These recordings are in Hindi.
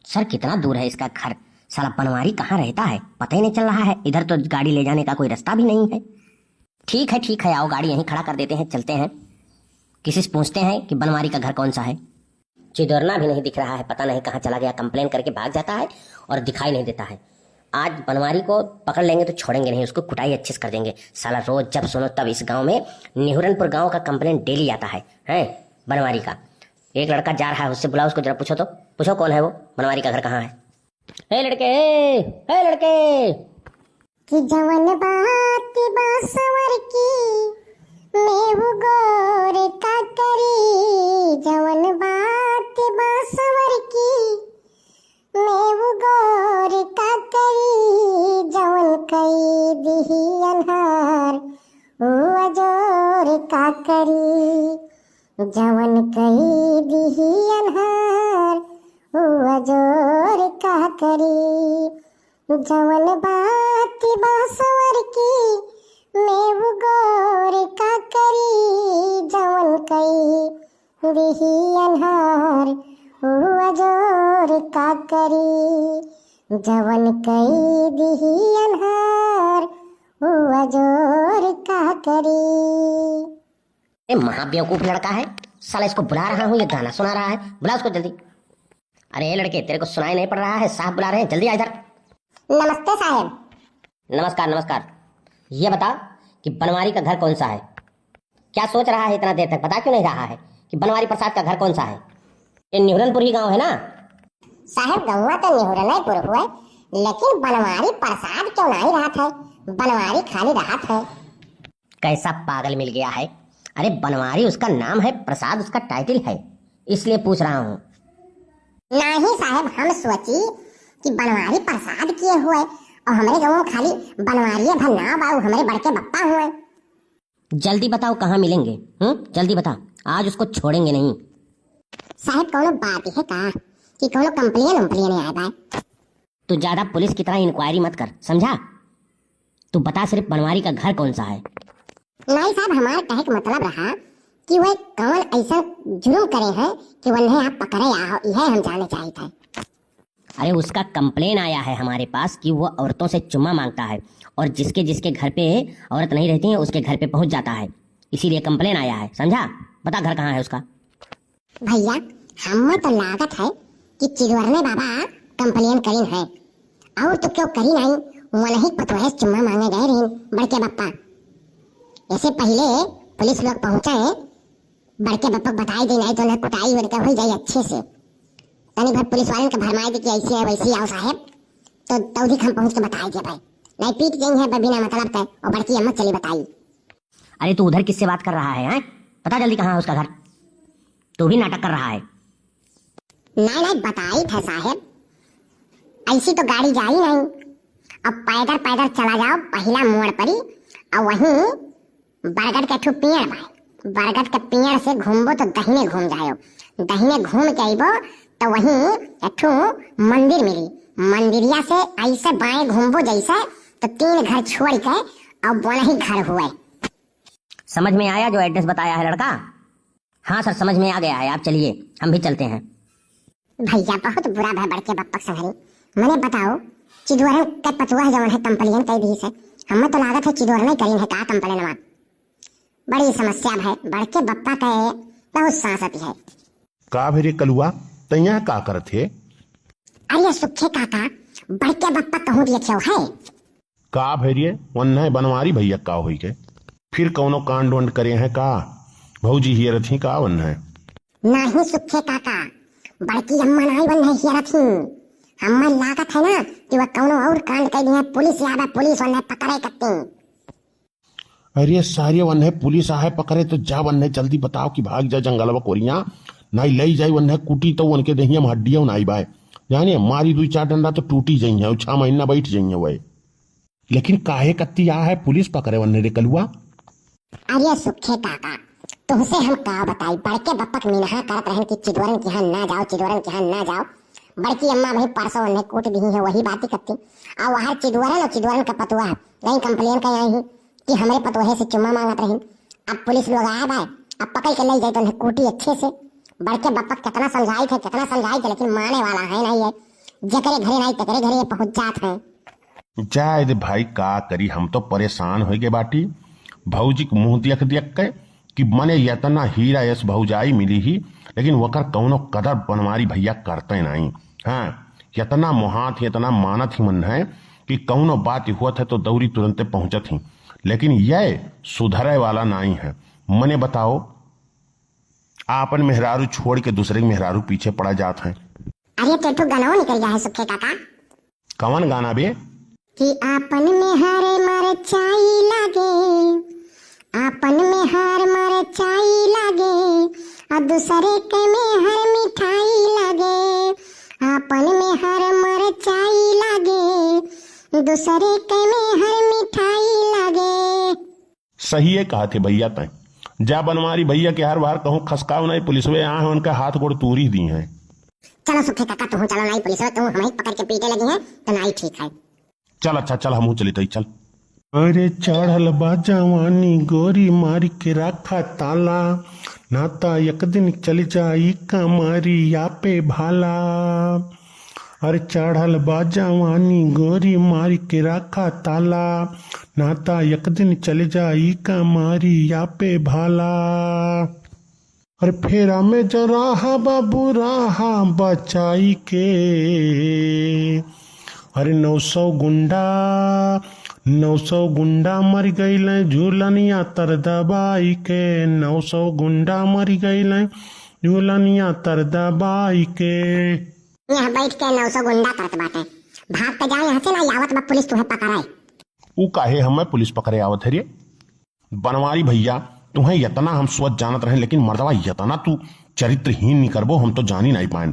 सर कितना दूर है इसका घर? साला बनवारी कहाँ रहता है पता ही नहीं चल रहा है। इधर तो गाड़ी ले जाने का कोई रास्ता भी नहीं है। ठीक है आओ गाड़ी यहीं खड़ा कर देते हैं, चलते हैं। किसी से पूछते हैं कि बनवारी का घर कौन सा है। चिदोरना भी नहीं दिख रहा है, पता नहीं कहाँ चला गया। कंप्लेन करके भाग जाता है और दिखाई नहीं देता है। आज बनवारी को पकड़ लेंगे तो छोड़ेंगे नहीं, उसको कुटाई अच्छे से कर देंगे। साला रोज जब सुनो तब इस गांव में, निहुरनपुर गांव का कंप्लेन डेली आता है बनवारी का। एक लड़का जा रहा है, उससे बुलाओ उसको जरा, पूछो कौन है वो, बनवारी का घर कहाँ है। हे लड़के, हे लड़के। कि जवन बात बासवर की मेहू गोर का करी, जवन बात बासवर की मेहू गोर का करी, जवन कई दिही अनहार ओ अजोर का करी, जवन कई दिही अनहार ओ अजोर का करी, जवन बात बासवर की मेहू गोर का करी, जवन कई दिही अनहार ओ अजोर का करी, जवन कई दिही अनहार ओ अजोर का करी। ए महाबेवकूफ लड़का है साला, इसको बुला रहा हूँ, ये गाना सुना रहा है। बुला उसको जल्दी। अरे लड़के, तेरे को सुनाई नहीं पड़ रहा है? साहब बुला रहे हैं, जल्दी आ इधर। नमस्ते साहब। नमस्कार। ये बता कि बनवारी का घर कौन सा है? क्या सोच रहा है इतना देर तक, बता क्यों नहीं रहा है कि बनवारी प्रसाद का घर कौन सा है? ये निहुरनपुर ही गांव है ना? साहब गौवा तो निहुरनपुर हुआ, लेकिन बनवारी प्रसाद क्यों नहीं रहत है? बनवारी खाली रहत है। कैसा पागल मिल गया है। अरे बनवारी उसका नाम है, प्रसाद उसका टाइटल है, इसलिए पूछ रहा हूँ। नहीं साहब, हम सोची कि बनवारी प्रसाद किए हुए और हमारे गाँव में खाली बनवारी भर नाम बाऊ हमारे बड़के बप्पा हुए। जल्दी बताओ कहाँ मिलेंगे? जल्दी बता, आज उसको छोड़ेंगे नहीं। साहब कोनो बात है का कि कोनो कंप्लेन आए बाय? तू ज्यादा पुलिस की तरह इंक्वायरी मत कर, समझा? तू बता सिर्फ बनवारी का घर कौन सा है। नहीं साहब, हमारा कहे का मतलब रहा कि वह कौन ऐसा जुर्म करे हैं कि वह आप पकड़े आओ, यह हम जानना चाहिए था। अरे उसका कंप्लेन आया है हमारे पास कि वो औरतों से चुम्मा मांगता है और जिसके जिसके घर पे औरत नहीं रहती है उसके घर पे पहुंच जाता है, इसीलिए कंप्लेन आया है, समझा? बता घर कहाँ है उसका। भैया हमें तो लागत है कि चिदवरने बाबा कंप्लेन करी है, और तो क्यों करी नहीं, वही पतवाहे चुम्मा मांगे गए रही बड़के बप्पा। ऐसे पहले पुलिस लोग पहुंचे, बड़के बप्पा बताई दी, नहीं तो उन्हें कुटाई उनका हो जाए अच्छे से। तनी भर पुलिस वाले का भरमाई दी कि ऐसी है वैसी आओ साहब, तो तौधिक हम पहुंच के बताई दिया भाई, नहीं पीट गई है बिना मतलब के, और बड़की अम्मा चली बताई। अरे तू उधर किससे बात कर रहा है? पता जल्दी कहाँ है उसका घर। तू भी नाटक कर रहा है। नहीं बताई था साहब, ऐसी तो गाड़ी जा ही नहीं। अब पैदल चला जाओ पहला मोड़ पर ही, और वहीं बरगद के ठू पेड़ बा, बरगद के पेड़ से घूमबो तो दहिने घूम जाओ, दहिने घूम के आइबो तो वहीं एठू मंदिर मिली, मंदिरिया से ऐसे बाएं घूमबो जैसे तो 3 घर छोड़ के और बोला ही घर हुए। समझ में आया जो एड्रेस बताया है लड़का? हाँ सर समझ में आ गया है, आप चलिए हम भी चलते हैं। भैया बहुत बुरा भय बड़के बप्पा संघरी, मैंने बताओ चिदवरन के पतुआ जवन है कंप्लेन कई दी से, हमें तो लागत है चिदवरन करीन है का कंप्लेन। बड़ी समस्या है बड़के बप्पा के, बहुत सांसती है। का भेरे कलुआ तैया का करत है? अरे सुखे काका, बड़के बप्पा कहूँ दिए क्यों है? का भेरिए वन है बनवारी भैया का होई के फिर कौनो कांड वंड करे हैं का? भौजी हियर थी का वन है? नहीं सुखे काका, बड़की अम्मा नहीं वन है हियर थी, हमें लागत है ना कि वह कौनो और कांड कर दिया, पुलिस याद है, पुलिस वन है पकड़े करती। अरे सारे वन है पुलिस आहे पकड़े तो जा वन है, जल्दी बताओ कि भाग जा जंगलवा कोरिया नाई लई जाई वन है कुटी तो उनके दहिया में हड्डियां नाई बाय जानिए मारी 2-4 डंडा तो टूटी जाई है, 6 महीना बैठ जाई है वही। लेकिन काहे कत्ती आ है पुलिस पकड़े वन रे कलुआ? अरे सुखे काका तुमसे हम का बताई, बड़के बप्पा के मिनहा करत रहन कि चिदवरन के यहाँ ना जाओ, चिदवरन के यहाँ ना जाओ। बड़की अम्मा भाई परसों उन्हें कूट दी है, वही बातें करती। और वहाँ चिदवरन का पतुआ नहीं कंप्लेन कर आई कि हमारे पतुहे से चुम्मा मांगत रही। अब पुलिस लोग आया भाई, अब पकड़ के ले जाए तो उन्हें कूटी अच्छे से। बड़के बप्पा कितना समझाई थे, लेकिन माने वाला है नहीं है। जकरे घरे नहीं तकरे घरे पहुंच जात है। जाए दे भाई, का करी, हम तो परेशान हो गए बाटी। भौजी के मुंह देख देख के कि मने यतना हीरा यस भौजाई मिली ही, लेकिन वकर कौनो कदर बनवारी भैया करते नहीं। हाँ, यतना मोहात इतना मानत ही मन है कि कौनो बात हुआ है तो दौरी तुरंते पहुंचत ही, लेकिन यह सुधरे वाला नहीं है। मने बताओ, आपन मेहरारू छोड़ के दूसरे के मेहरारू पीछे पड़ा जात है। अरे तो गाना निकल गया है सुखे काका। कौन गाना बे? कि आपन में हरे मर चाई लागे, आपन में हर मर चाई लागे, और दूसरे के में हर मिठाई लागे। आपन में हर मर चाई लागे, दूसरे के में हर मिठाई लागे। सही है कहा थे भैया तय। जा बनवारी भैया के हर बार कहूँ खसकाव नहीं, पुलिस में यहाँ है उनका हाथ गोड़ तूरी दी है। चलो सुखे काका तुम चलो, नहीं पुलिस तुम हमें पकड़ के पीटे लगी है तो नहीं ठीक है। चल अच्छा चल, हम चली तई चल। अरे चढ़ल बा जवानी गोरी मारी के रखा ताला, नाता एक दिन चल जाई कमारी या पे भाला। अरे चढ़ल बा जवानी गोरी मारी के रखा ताला, नाता एक दिन चल जाई कमारी या पे भाला। अरे फेरा में जराहा बाबू राहा बचाई के, अरे 900 गुंडा मर गईल झूलनिया तर दबाई के। 900 गुंडा मर गईल झूलनिया तर दबाई के। यहाँ बैठ के 900 गुंडा करत बाटे, भाग के जाए यहाँ से ना, आवत बा पुलिस तुम्हें पकड़ाए। ऊ काहे हमें पुलिस पकड़े आवत है रे? बनवारी भैया तुम्हें यतना हम सोच जानत रहे, लेकिन मर्दवा यतना तू चरित्रहीन नहीं करबो हम तो जानी नहीं पाए।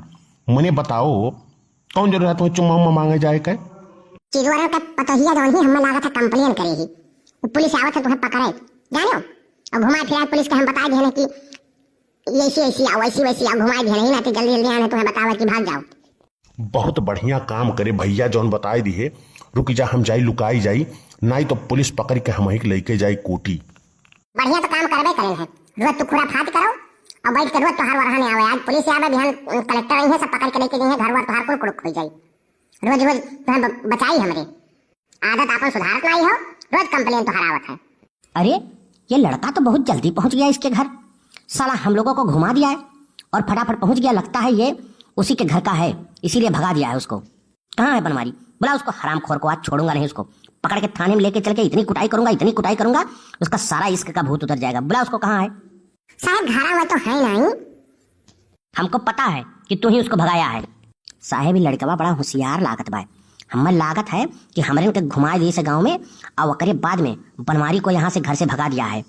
मने बताओ कौन जरूरत है चुम्मा मांगे जाए के? चिदवारा का पतोहिया जौन ही हमें लागत है कंप्लेन करेगी, वो पुलिस आवत है तुम्हें पकड़े जानो, और घुमा फिरा पुलिस के हम बता दिए कि ऐसी ऐसी आओ वैसी वैसी आओ, घुमाए दिए नहीं ना तो जल्दी जल्दी आने तुम्हें बतावा कि भाग जाओ। बहुत बढ़िया काम करे भैया जौन बताए दिए। रुक जा, हम जाई लुकाई जाई, नहीं तो पुलिस पकड़ के हम ही लेके जाई कोटी। बढ़िया तो काम करबे करे है, रोज तू खुरा फात करो और बैठ के रोज तोहार वरहाने आवे। आज पुलिस आवे, बिहान कलेक्टर आई है, सब पकड़ के लेके गई है घर वर तोहार कुल कुड़क हो जाई। रोज रोज तुम्हें बचाई हमरे आदत आपन सुधारत नहीं हो, रोज कंप्लेन तो हरावत है। अरे ये लड़का तो बहुत जल्दी पहुंच गया इसके घर, साला हम लोगों को घुमा दिया है और फटाफट पहुंच गया। लगता है ये उसी के घर का है, इसीलिए भगा दिया है उसको। कहाँ है बनवारी? बुला उसको, हरामखोर को आज छोड़ूंगा नहीं, उसको पकड़ के थाने में लेके चल के इतनी कुटाई करूंगा उसका सारा इश्क का भूत उतर जाएगा। बुला उसको, कहाँ है? साहब घरा में तो है नहीं। हमको पता है कि तू ही उसको भगाया है। साहेब लड़कवा बड़ा होशियार लागत बा, हमें लागत है कि हमरे के घुमा दिए से गाँव में, और वकरे बाद में बनवारी को यहाँ से घर से भगा दिया है।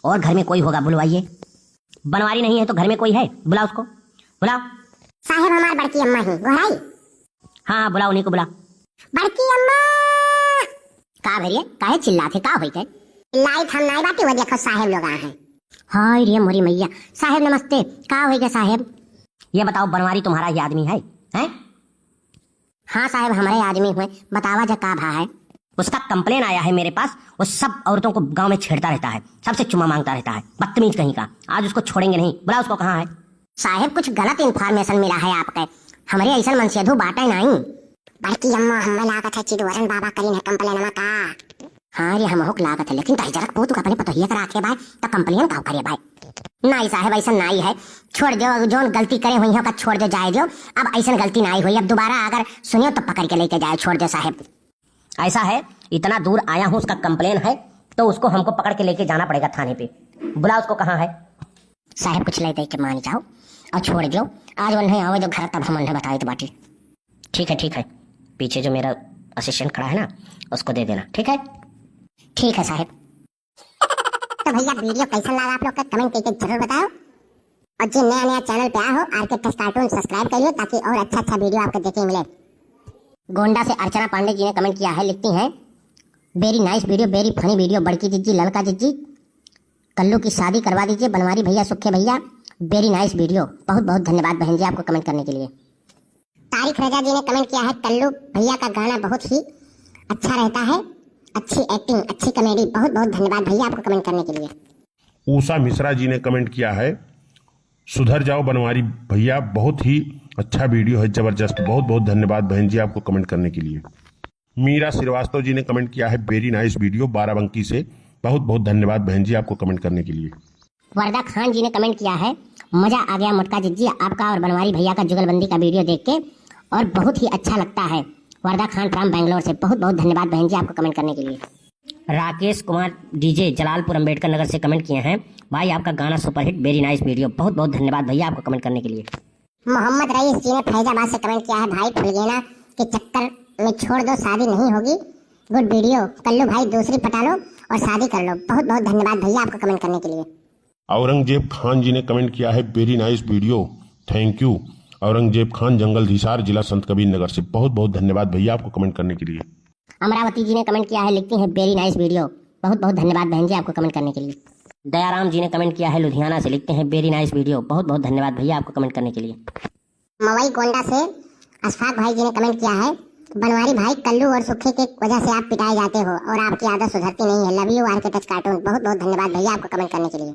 और घर में कोई होगा, बुलवाइए। बनवारी नहीं है तो घर में कोई है, बुला उसको, बुलाओ। साहेब हमार बड़की अम्मा ही गोहराई। हाँ बुलाओ, उन्हीं को बुला। बड़की अम्मा का भैया काहे चिल्लाते, का होई के? लाइट हम नहीं बाटी, वो देखो साहेब लोग आए हैं। हाय रे मोरी मैया। साहेब नमस्ते, का होई के साहेब? ये बताओ बनवारी तुम्हारा ही आदमी है? हैं? हाँ साहेब हमारे आदमी हुए, बतावा जा का भा है। उसका कंप्लेन आया है मेरे पास, वो सब औरतों को गांव में छेड़ता रहता है, सबसे चुम्मा मांगता रहता है, बदतमीज कहीं का। आज उसको छोड़ेंगे नहीं, बुला उसको। कहाँ है? साहेब कुछ गलत इन्फॉर्मेशन मिला है आपके, हमारे ऐसा मनसेधु बाटे नहीं। बड़की अम्मा हमें लागत है चिदवरन बाबा करीन है कंप्लेन का। हाँ रे हम होक लागत है, लेकिन तही जरक पोतु अपने पतोहिया करा के भाई तो कंप्लेन का करे भाई। नहीं साहेब ऐसा नहीं है, छोड़ दो, जो गलती करे हुई हो का छोड़ दो, जाए दो। अब ऐसा गलती नहीं हुई, अब दोबारा अगर सुनियो तो पकड़ के लेके जाए, छोड़ दो साहेब। ऐसा है, इतना दूर आया हूँ, उसका कंप्लेन है तो उसको हमको पकड़ के लेके जाना पड़ेगा थाने पे। बुला उसको। कहाँ है? साहेब कुछ ले दे के मान जाओ और छोड़ दो, आज वो नहीं आवे जो घर तब हम उन्हें बताए तो बाटी। ठीक है, पीछे जो मेरा असिस्टेंट खड़ा है ना, उसको दे देना। ठीक है? ठीक है साहेब। तो भैया वीडियो कैसा लगा आप लोग का कमेंट करके जरूर बताओ, और जो नया चैनल पे आया हो आरके टेस्ट कार्टून सब्सक्राइब करिए ताकि और अच्छा वीडियो आपको देखने मिले। गोंडा से अर्चना पांडे जी ने कमेंट किया है, लिखती हैं very nice video, very funny video. बड़की जिज्जी, लड़का जिज्जी, कल्लू की शादी करवा दीजिए। बनवारी भैया, सुखे भैया, वेरी नाइस वीडियो। बहुत बहुत धन्यवाद बहन जी आपको कमेंट करने के लिए। तारिक रजा जी ने कमेंट किया है, कल्लू भैया का गाना बहुत ही अच्छा रहता है, अच्छी एक्टिंग, अच्छी कॉमेडी। बहुत बहुत धन्यवाद भैया आपको कमेंट करने के लिए। ऊषा मिश्रा जी ने कमेंट किया है, सुधर जाओ बनवारी भैया, बहुत ही अच्छा वीडियो है, जबरदस्त। बहुत बहुत धन्यवाद बहन जी आपको कमेंट करने के लिए। मीरा श्रीवास्तव जी ने कमेंट किया है, वेरी नाइस वीडियो, बाराबंकी से। बहुत बहुत धन्यवाद बहन जी आपको कमेंट करने के लिए। वरदा खान जी ने कमेंट किया है, मजा आ गया मोटका जिज्जी आपका और बनवारी भैया का जुगलबंदी का वीडियो देख के, और बहुत ही अच्छा लगता है। वरदा खान फ्रॉम बैंगलोर से। बहुत बहुत धन्यवाद बहन जी आपको कमेंट करने के लिए। राकेश कुमार डीजे जलालपुर अंबेडकर नगर से कमेंट किए हैं, भाई आपका गाना सुपरहिट, वेरी नाइस वीडियो। बहुत बहुत धन्यवाद भैया आपको कमेंट करने के लिए। मोहम्मद रईस जी ने फैजाबाद से कमेंट किया है, भाई फुलगेना के चक्कर में छोड़ दो, शादी नहीं होगी, गुड वीडियो, कल्लू भाई दूसरी पटा लो और शादी कर लो। बहुत बहुत धन्यवाद भैया आपको कमेंट करने के लिए। औरंगजेब खान जी ने कमेंट किया है, very nice video, thank you. Aurangzeb Khan जंगल हिसार जिला संत कबीर नगर से। बहुत बहुत धन्यवाद भैया आपको कमेंट करने के लिए। अमरावती जी ने कमेंट किया है, लिखती हैं वेरी नाइस वीडियो। बहुत बहुत धन्यवाद बहन जी आपको कमेंट करने के लिए। दयाराम जी ने कमेंट किया है लुधियाना से, लिखते हैं वेरी नाइस वीडियो। बहुत बहुत धन्यवाद भैया आपको कमेंट करने के लिए। मवई गोंडा से अशफाक भाई जी ने कमेंट किया है, बनवारी भाई कल्लू और सुखे के वजह से आप पिटाए जाते हो और आपकी आदत सुधरती नहीं है, लव यू आर के टच कार्टून। बहुत बहुत धन्यवाद भैया आपको कमेंट करने के लिए।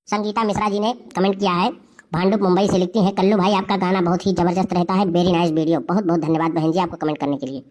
संगीता मिश्रा जी ने कमेंट किया है, भांडुप मुंबई से, लिखती हैं कल्लू भाई आपका गाना बहुत ही जबरदस्त रहता है, वेरी नाइस वीडियो। बहुत बहुत धन्यवाद बहन जी आपको कमेंट करने के लिए।